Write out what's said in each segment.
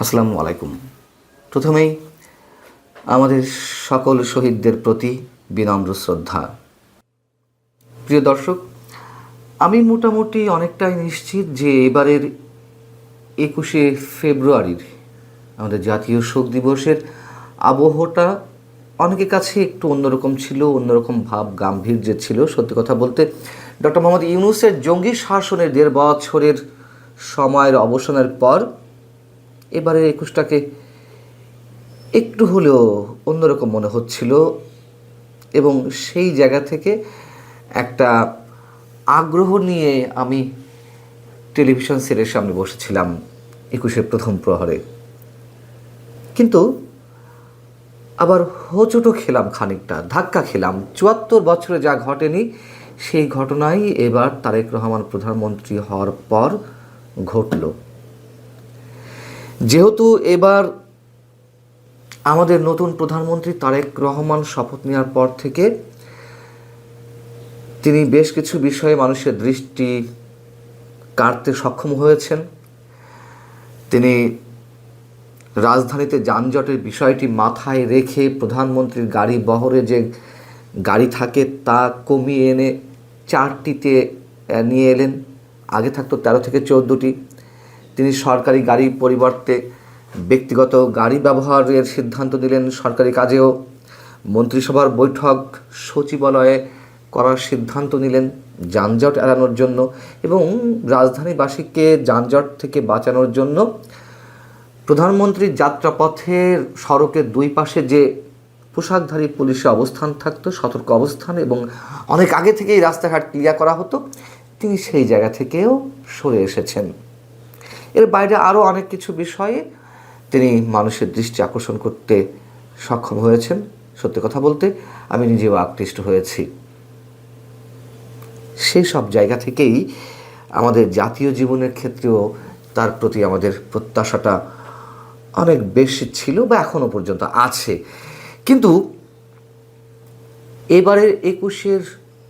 আসসালামু আলাইকুম। প্রথমেই আমাদের সকল শহীদদের প্রতি বিনম্র শ্রদ্ধা। প্রিয় দর্শক, আমি মোটামুটি অনেকটাই নিশ্চিত যে এবারের 21শে ফেব্রুয়ারির আমাদের জাতীয় শোক দিবসের আবহটা অনেকের কাছে একটু অন্যরকম ছিল, অন্যরকম ভাব গাম্ভীর্য ছিল। সত্যি কথা বলতে ডক্টর মোহাম্মদ ইউনূসের জঙ্গি শাসনের ১.৫ বছরের সময়ের অবসানের পর এবারে 21টাকে একটু হলেও অন্যরকম মনে হচ্ছিল, এবং সেই জায়গা থেকে একটা আগ্রহ নিয়ে আমি টেলিভিশন সেটের সামনে বসেছিলাম 21শে প্রথম প্রহরে। কিন্তু আবার হোঁচটও খেলাম, খানিকটা ধাক্কা খেলাম। ৭৪ বছরে যা ঘটেনি সেই ঘটনাই এবার তারেক রহমান প্রধানমন্ত্রী হওয়ার পর ঘটল। যেহেতু এবার আমাদের নতুন প্রধানমন্ত্রী তারেক রহমান শপথ নেওয়ার পর থেকে তিনি বেশ কিছু বিষয়ে মানুষের দৃষ্টি কাড়তে সক্ষম হয়েছেন। তিনি রাজধানীতে যানজটের বিষয়টি মাথায় রেখে প্রধানমন্ত্রীর গাড়ি বহরে যে গাড়ি থাকে তা কমিয়ে এনে 4টিতে নিয়ে এলেন। আগে থাকতো 13 থেকে 14টি। তিনি সরকারি গাড়ির পরিবর্তে ব্যক্তিগত গাড়ি ব্যবহারের সিদ্ধান্ত নিলেন। সরকারি কাজেও মন্ত্রিসভার বৈঠক সচিবালয়ে করার সিদ্ধান্ত নিলেন যানজট এড়ানোর জন্য, এবং রাজধানীবাসীকে যানজট থেকে বাঁচানোর জন্য প্রধানমন্ত্রীর যাত্রাপথের সড়কের দুই পাশে যে পোশাকধারী পুলিশের অবস্থান থাকতো, সতর্ক অবস্থান, এবং অনেক আগে থেকেই রাস্তাঘাট ক্লিয়ার করা হতো, তিনি সেই জায়গা থেকেও সরে এসেছেন। এর বাইরে আরও অনেক কিছু বিষয়ে তিনি মানুষের দৃষ্টি আকর্ষণ করতে সক্ষম হয়েছেন। সত্যি কথা বলতে আমি নিজেও আকৃষ্ট হয়েছি। সেই সব জায়গা থেকেই আমাদের জাতীয় জীবনের ক্ষেত্রেও তার প্রতি আমাদের প্রত্যাশাটা অনেক বেশি ছিল, বা এখনও পর্যন্ত আছে। কিন্তু এবারের 21শের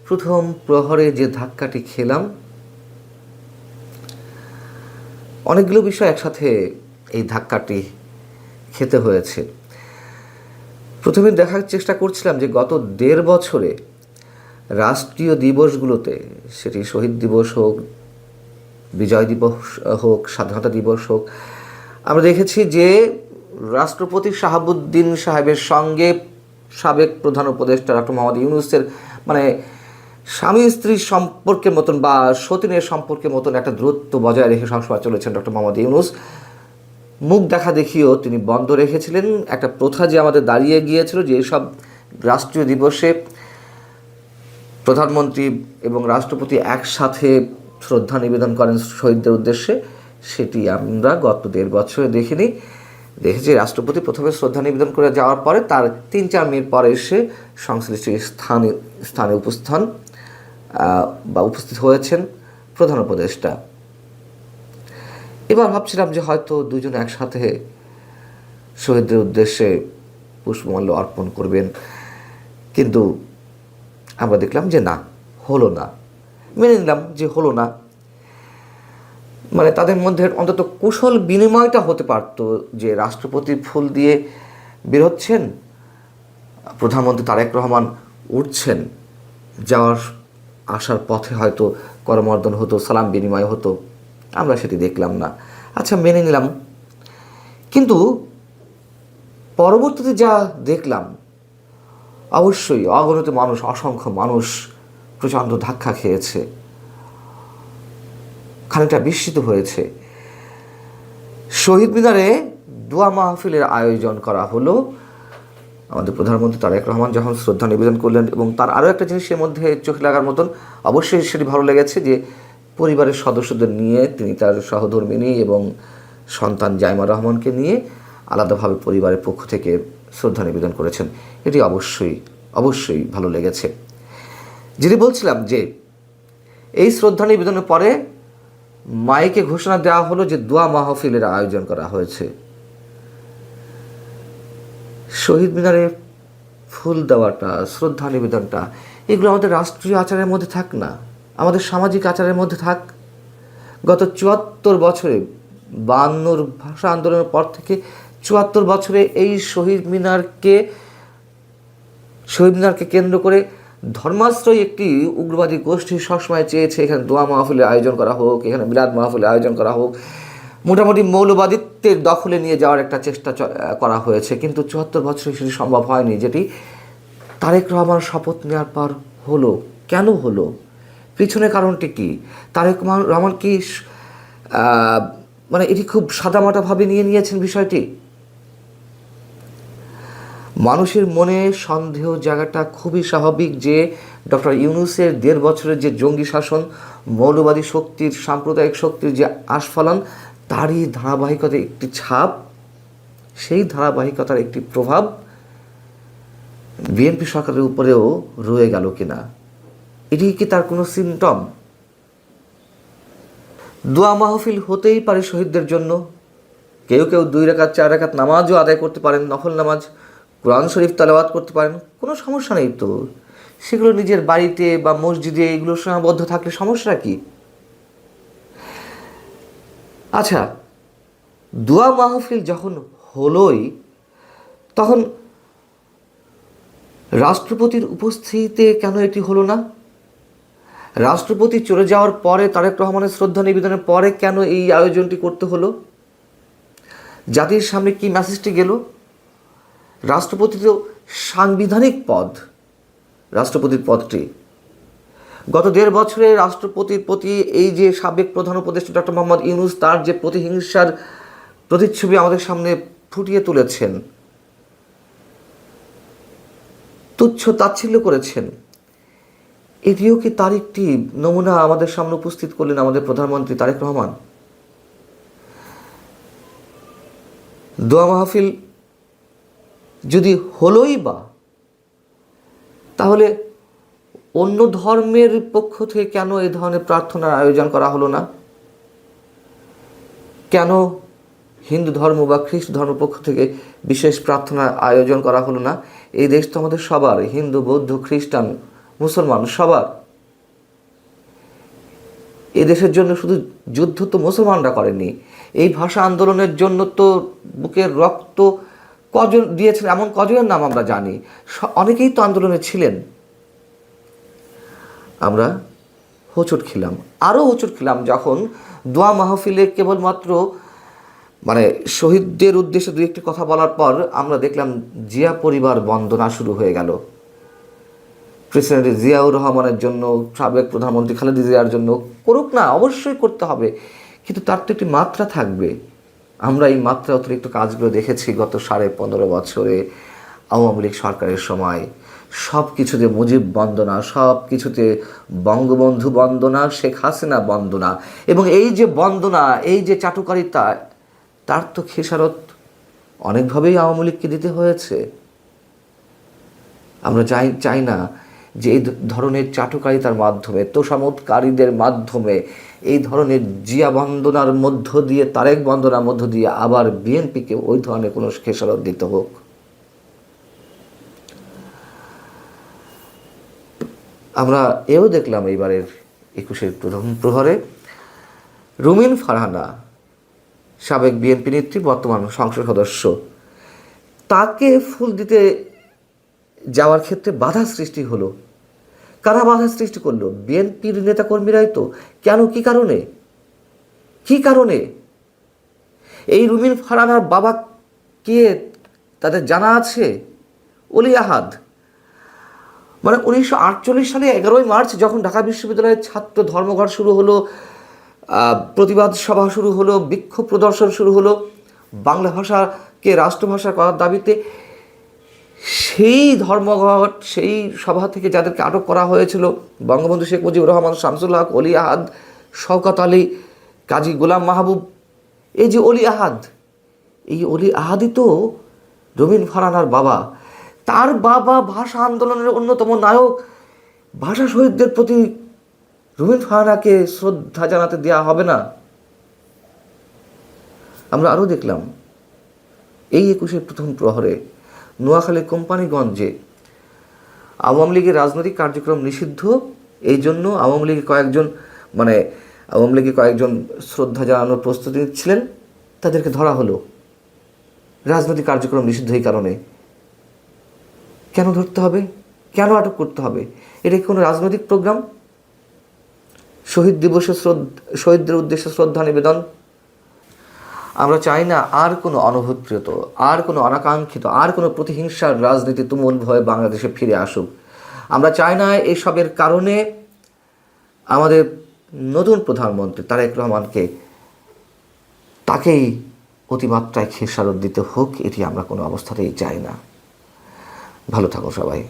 প্রথম প্রহরে যে ধাক্কাটি খেলাম, অনেকগুলো বিষয় একসাথে এই ধাক্কাটি খেতে হয়েছে। প্রথমে দেখার চেষ্টা করছিলাম যে গত 1.5 বছরে রাষ্ট্রীয় দিবসগুলোতে, সেটি শহীদ দিবস হোক, বিজয় দিবস হোক, স্বাধীনতা দিবস হোক, আমরা দেখেছি যে রাষ্ট্রপতি শাহাবুদ্দিন সাহেবের সঙ্গে সাবেক প্রধান উপদেষ্টা ডক্টর মোহাম্মদ ইউনূসের স্বামী স্ত্রীর সম্পর্কের মতন বা সতীনের সম্পর্কের মতন একটা দূরত্ব বজায় রেখে সবসময় চলেছেন ডক্টর মোহাম্মদ ইউনূস। মুখ দেখা দেখিও তিনি বন্ধ রেখেছিলেন একটা প্রথা যে আমাদের দাঁড়িয়ে গিয়েছিল, যে এসব রাষ্ট্রীয় দিবসে প্রধানমন্ত্রী এবং রাষ্ট্রপতি একসাথে শ্রদ্ধা নিবেদন করেন শহীদদের উদ্দেশ্যে। সেটি আমরা গত 1.5 বছরে দেখেছি রাষ্ট্রপতি প্রথমে শ্রদ্ধা নিবেদন করে যাওয়ার পরে তার 3-4 মিনিট পরে এসে সংশ্লিষ্ট স্থানে উপস্থিত হয়েছেন প্রধান উপদেষ্টা। এবার ভাবছিলাম যে হয়তো দুজন একসাথে শহীদদের উদ্দেশ্যে পুষ্পমাল্য অর্পণ করবেন, কিন্তু আমরা দেখলাম যে না, হলো না। মেনে নিলাম যে হলো না। তাদের মধ্যে অন্তত কুশল বিনিময়টা হতে পারত, যে রাষ্ট্রপতি ফুল দিয়ে বেরোচ্ছেন, প্রধানমন্ত্রী তারেক রহমান উঠছেন, যাওয়ার আসার পথে হয়তো করমর্দন হতো, সালাম বিনিময় হতো। আমরা সেটি দেখলাম না। আচ্ছা, মেনে নিলাম। কিন্তু পরবর্তীতে যা দেখলাম, অবশ্যই অগণিত মানুষ, অসংখ্য মানুষ প্রচণ্ড ধাক্কা খেয়েছে, খানিকটা বিস্মিত হয়েছে। শহীদ মিনারে দোয়া মাহফিলের আয়োজন করা হলো। আমাদের প্রধানমন্ত্রী তারেক রহমান যখন শ্রদ্ধা নিবেদন করলেন, এবং তার আরও একটা জিনিস এর মধ্যে চোখে লাগার মতন, অবশ্যই সেটি ভালো লেগেছে, যে পরিবারের সদস্যদের নিয়ে তিনি তার সহধর্মিণী এবং সন্তান জাইমা রহমানকে নিয়ে আলাদাভাবে পরিবারের পক্ষ থেকে শ্রদ্ধা নিবেদন করেছেন। এটি অবশ্যই ভালো লেগেছে। যেটি বলছিলাম, যে এই শ্রদ্ধা নিবেদনের পরে মাইকে ঘোষণা দেওয়া হলো যে দোয়া মাহফিলের আয়োজন করা হয়েছে। শহীদ মিনারে ফুল দেওয়াটা, শ্রদ্ধা নিবেদনটা, এগুলো আমাদের রাষ্ট্রীয় আচারের মধ্যে থাক না, আমাদের সামাজিক আচারের মধ্যে থাক। গত ৭৪ বছরে বায়ান্নর ভাষা আন্দোলনের পর থেকে ৭৪ বছরে এই শহীদ মিনারকে কেন্দ্র করে ধর্মাশ্রয়ী একটি উগ্রবাদী গোষ্ঠী সবসময় চেয়েছে এখানে দোয়া মাহফিলের আয়োজন করা হোক, এখানে মিলাদ মাহফিলের আয়োজন করা হোক, মোটামুটি মৌলবাদিত্বের দখলে নিয়ে যাওয়ার একটা চেষ্টা করা হয়েছে। কিন্তু ৭৪ বছরে সেটি সম্ভব হয়নি, যেটি তারেক রহমান শপথ নেওয়ার পর হলো। কেন হলো? পিছনে কারণটি কি? তারেক রহমান কি মানে এটি খুব সাদামাটাভাবে নিয়েছেন বিষয়টি? মানুষের মনে সন্দেহ জায়গাটা খুবই স্বাভাবিক যে ডক্টর ইউনূসের ১.৫ বছরের যে জঙ্গি শাসন, মৌলবাদী শক্তির, সাম্প্রদায়িক শক্তির যে আস্ফালন, তারই ধারাবাহিকতার একটি ছাপ, সেই ধারাবাহিকতার একটি প্রভাব বিএনপি সরকারের উপরেও রয়ে গেল কিনা, এটি কি তার কোনো সিমটম? দোয়া মাহফিল হতেই পারে শহীদদের জন্য। কেউ ২ রাকাত ৪ রাকাত নামাজও আদায় করতে পারেন, নফল নামাজ, কোরআন শরীফ তেলাওয়াত করতে পারেন, কোনো সমস্যা নেই তো। সেগুলো নিজের বাড়িতে বা মসজিদে এগুলো সীমাবদ্ধ থাকলে সমস্যা কি? আচ্ছা, দোয়া মাহফিল যখন হলোই, তখন রাষ্ট্রপতির উপস্থিতিতে কেন এটি হলো না? রাষ্ট্রপতি চলে যাওয়ার পরে, তারেক রহমানের শ্রদ্ধা নিবেদনের পরে কেন এই আয়োজনটি করতে হলো? জাতির সামনে কি মেসেজটি গেল? রাষ্ট্রপতি তো সাংবিধানিক পদ, রাষ্ট্রপতির পদটি। গত ১.৫ বছরে রাষ্ট্রপতির প্রতি এই যে সাবেক প্রধান উপদেষ্টা ডক্টর মোহাম্মদ ইউনূস তার যে প্রতিহিংসার প্রতিচ্ছবি আমাদের সামনে ফুটিয়ে তুলেছেন, তুচ্ছ তাচ্ছিল্য করেছেন, এটিও কি তার একটি নমুনা আমাদের সামনে উপস্থিত করলেন আমাদের প্রধানমন্ত্রী তারেক রহমান? দোয়া মাহফিল যদি হলোই বা, তাহলে অন্য ধর্মের পক্ষ থেকে কেন এই ধরনের প্রার্থনার আয়োজন করা হলো না? কেন হিন্দু ধর্ম বা খ্রিস্ট ধর্ম পক্ষ থেকে বিশেষ প্রার্থনার আয়োজন করা হলো না? এই দেশ তো আমাদের সবার, হিন্দু, বৌদ্ধ, খ্রিস্টান, মুসলমান সবার। এই দেশের জন্য শুধু যুদ্ধ তো মুসলমানরা করেনি, এই ভাষা আন্দোলনের জন্য তো বুকের রক্ত কজন দিয়েছেন এমন কজনের নাম আমরা জানি, অনেকেই তো আন্দোলনে ছিলেন। আমরা হোঁচট খেলাম, আরও হোঁচট খেলাম যখন দোয়া মাহফিলে কেবলমাত্র মানে শহীদদের উদ্দেশ্যে ২-১টি কথা বলার পর আমরা দেখলাম জিয়া পরিবার বন্দনা শুরু হয়ে গেল। প্রেসিডেন্ট জিয়াউর রহমানের জন্য, সাবেক প্রধানমন্ত্রী খালেদা জিয়ার জন্য করুক না, অবশ্যই করতে হবে, কিন্তু তার তো একটি মাত্রা থাকবে। আমরা এই মাত্রা অতিরিক্ত কাজগুলো দেখেছি গত ১৫.৫ বছরে আওয়ামী লীগ সরকারের সময়। সব কিছুতে মুজিব বন্দনা, সব কিছুতে বঙ্গবন্ধু বন্দনা, শেখ হাসিনা বন্দনা, এবং এই যে বন্দনা, এই যে চাটুকারিতা, তার তো খেসারত অনেকভাবেই আওয়ামী লীগকে দিতে হয়েছে। আমরা চাই না যে এই ধরনের চাটুকারিতার মাধ্যমে, তোষামোদকারীদের মাধ্যমে, এই ধরনের জিয়া বন্দনার মধ্য দিয়ে, তারেক বন্দনার মধ্য দিয়ে আবার বিএনপিকে ওই ধরনের কোনো খেসারত দিতে হোক। আমরা এও দেখলাম এইবারের ২১-এর প্রথম প্রহরে রুমিন ফারহানা, সাবেক বিএনপি নেত্রী, বর্তমান সংসদ সদস্য, তাকে ফুল দিতে যাওয়ার ক্ষেত্রে বাধা সৃষ্টি হলো। কারা বাধা সৃষ্টি করলো? বিএনপির নেতাকর্মীরাই তো। কেন? কি কারণে? এই রুমিন ফারহানার বাবা কে তাদের জানা আছে? অলি আহাদ। মানে ১৯৪৮ সালে ১১ই মার্চ যখন ঢাকা বিশ্ববিদ্যালয়ের ছাত্র ধর্মঘট শুরু হলো, প্রতিবাদ সভা শুরু হলো, বিক্ষোভ প্রদর্শন শুরু হলো বাংলা ভাষাকে রাষ্ট্রভাষা করার দাবিতে, সেই ধর্মঘট, সেই সভা থেকে যাদেরকে আটক করা হয়েছিল, বঙ্গবন্ধু শেখ মুজিবুর রহমান, শামসুল হক, অলি আহাদ, শওকত আলী, কাজী গোলাম মাহবুব, এই যে অলি আহাদ, এই অলি আহাদই তো রুমিন ফারহানার বাবা। তার বাবা ভাষা আন্দোলনের অন্যতম নায়ক। ভাষা শহীদদের প্রতি রুমিন ফারহানাকে শ্রদ্ধা জানাতে দেওয়া হবে না? আমরা আরও দেখলাম এই ২১-এর প্রথম প্রহরে নোয়াখালীর কোম্পানিগঞ্জে আওয়ামী লীগের রাজনৈতিক কার্যক্রম নিষিদ্ধ, এই জন্য আওয়ামী লীগের কয়েকজন শ্রদ্ধা জানানোর প্রস্তুতি নিচ্ছিলেন। তাদেরকে ধরা হলো রাজনৈতিক কার্যক্রম নিষিদ্ধ এই কারণে। কেন ধরতে হবে? কেন আটক করতে হবে? এটা কি কোনো রাজনৈতিক প্রোগ্রাম? শহীদ দিবসে শহীদদের উদ্দেশ্যে শ্রদ্ধা নিবেদন। আমরা চাই না আর কোনো অনভিপ্রেত, আর কোনো অনাকাঙ্ক্ষিত, আর কোনো প্রতিহিংসার রাজনীতি তুমুল ভয়ে বাংলাদেশে ফিরে আসুক। আমরা চাই না এসবের কারণে আমাদের নতুন প্রধানমন্ত্রী তারেক রহমানকে তাকেই অতিমাত্রায় খেসারত দিতে হোক, এটি আমরা কোনো অবস্থাতেই চাই না। ভালো থাকুন সবাই।